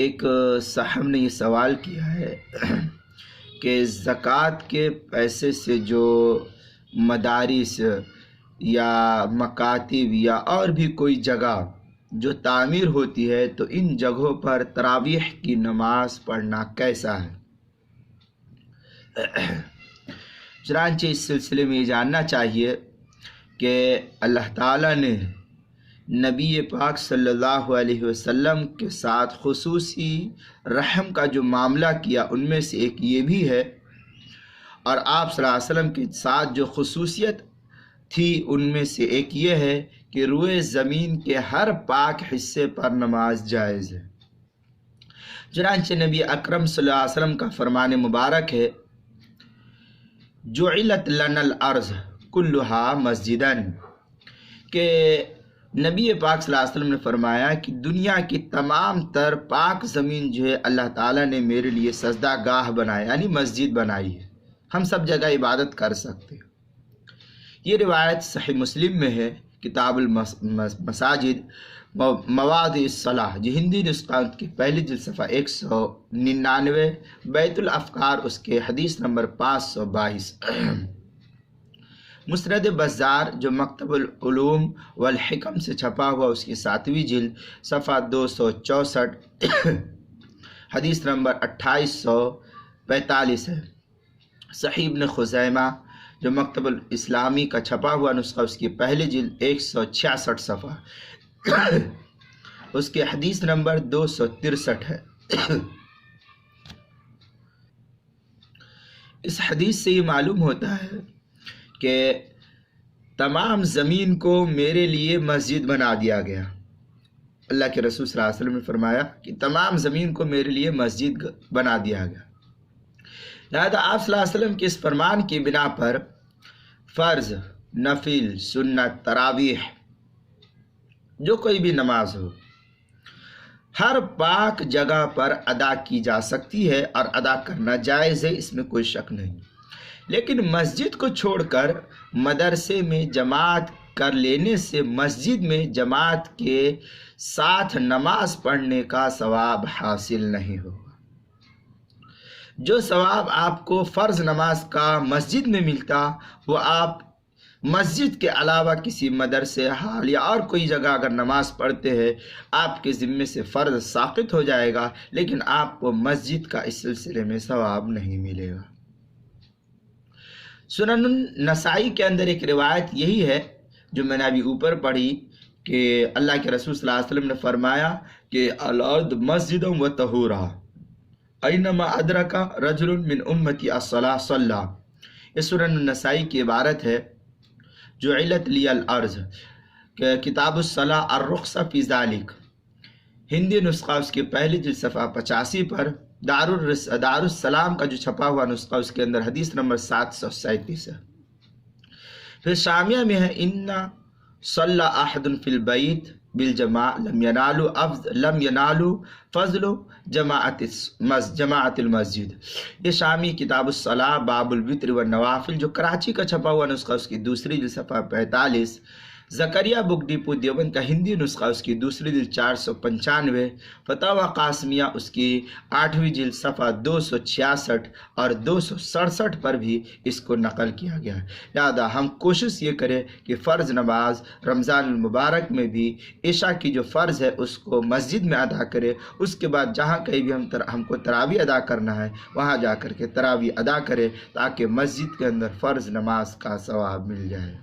ایک صاحب نے یہ سوال کیا ہے کہ زکوٰۃ کے پیسے سے جو مدارس یا مکاتب یا اور بھی کوئی جگہ جو تعمیر ہوتی ہے تو ان جگہوں پر تراویح کی نماز پڑھنا کیسا ہے؟ چنانچہ اس سلسلے میں یہ جاننا چاہیے کہ اللہ تعالیٰ نے نبی پاک صلی اللہ علیہ وسلم کے ساتھ خصوصی رحم کا جو معاملہ کیا ان میں سے ایک یہ بھی ہے، اور آپ صلی اللہ علیہ وسلم کے ساتھ جو خصوصیت تھی ان میں سے ایک یہ ہے کہ روئے زمین کے ہر پاک حصے پر نماز جائز ہے۔ چنانچہ نبی اکرم صلی اللہ علیہ وسلم کا فرمان مبارک ہے، جعلت لنا الارض کلھا مسجداً، کہ نبی پاک صلی اللہ علیہ وسلم نے فرمایا کہ دنیا کی تمام تر پاک زمین جو ہے اللہ تعالیٰ نے میرے لیے سجدہ گاہ بنایا، یعنی مسجد بنائی ہے، ہم سب جگہ عبادت کر سکتے ہیں۔ یہ روایت صحیح مسلم میں ہے، کتاب المساجد مواضع الصلاۃ، جو ہندی نسخہ کی پہلی جلد صفحہ 199، بیت الافکار اس کے حدیث نمبر 522۔ مسند بزار جو مکتب العلوم والحکم سے چھپا ہوا اس کی 7ویں جلد صفحہ 264، حدیث نمبر 2845 ہے۔ صحیح ابن خزیمہ جو مکتب الاسلامی کا چھپا ہوا نسخہ اس کی پہلی جلد 166 صفحہ، اس کے حدیث نمبر 263 ہے۔ اس حدیث سے یہ معلوم ہوتا ہے کہ تمام زمین کو میرے لیے مسجد بنا دیا گیا۔ اللہ کے رسول صلی اللہ علیہ وسلم نے فرمایا کہ تمام زمین کو میرے لیے مسجد بنا دیا گیا۔ لہذا آپ صلی اللہ علیہ وسلم کے اس فرمان کی بنا پر فرض، نفل، سنت، تراویح، جو کوئی بھی نماز ہو ہر پاک جگہ پر ادا کی جا سکتی ہے اور ادا کرنا جائز ہے، اس میں کوئی شک نہیں۔ لیکن مسجد کو چھوڑ کر مدرسے میں جماعت کر لینے سے مسجد میں جماعت کے ساتھ نماز پڑھنے کا ثواب حاصل نہیں ہوگا۔ جو ثواب آپ کو فرض نماز کا مسجد میں ملتا، وہ آپ مسجد کے علاوہ کسی مدرسے، ہال یا اور کوئی جگہ اگر نماز پڑھتے ہیں آپ کے ذمے سے فرض ساقط ہو جائے گا، لیکن آپ کو مسجد کا اس سلسلے میں ثواب نہیں ملے گا۔ سنن النسائی کے اندر ایک روایت یہی ہے جو میں نے ابھی اوپر پڑھی کہ اللہ کے رسول صلی اللہ علیہ وسلم نے فرمایا کہ الارض مسجد و طہورا اینما ادرک رجل من امتی الصلاۃ صلی۔ یہ سنن النسائی کی عبارت ہے، جعلت لی الارض، کہ کتاب الصلاۃ الرخصہ فی ذالک، ہندی نسخہ اس کی پہلی جلد صفحہ 85 پر، دار السلام کا جو چھپا ہوا نسخہ اس کے اندر حدیث نمبر 737 ہے۔ پھر شامیہ میں ہے، ان صلی احد فی البیت بالجماع لم ینالوا فضل جماعت المسجد۔ یہ شامی کتاب الصلاۃ باب الوتر والنوافل جو کراچی کا چھپا ہوا نسخہ اس کی دوسری جلد صفحہ 45، زکریا بک ڈپو دیوبند کا ہندی نسخہ اس کی دوسری جلد 495، فتاوی قاسمیہ اس کی 8ویں جلد صفحہ 266 اور 267 پر بھی اس کو نقل کیا گیا ہے۔ لہذا ہم کوشش یہ کریں کہ فرض نماز رمضان المبارک میں بھی عشاء کی جو فرض ہے اس کو مسجد میں ادا کرے، اس کے بعد جہاں کہیں بھی ہم کو تراویح ادا کرنا ہے وہاں جا کر کے تراویح ادا کرے، تاکہ مسجد کے اندر فرض نماز کا ثواب مل جائے۔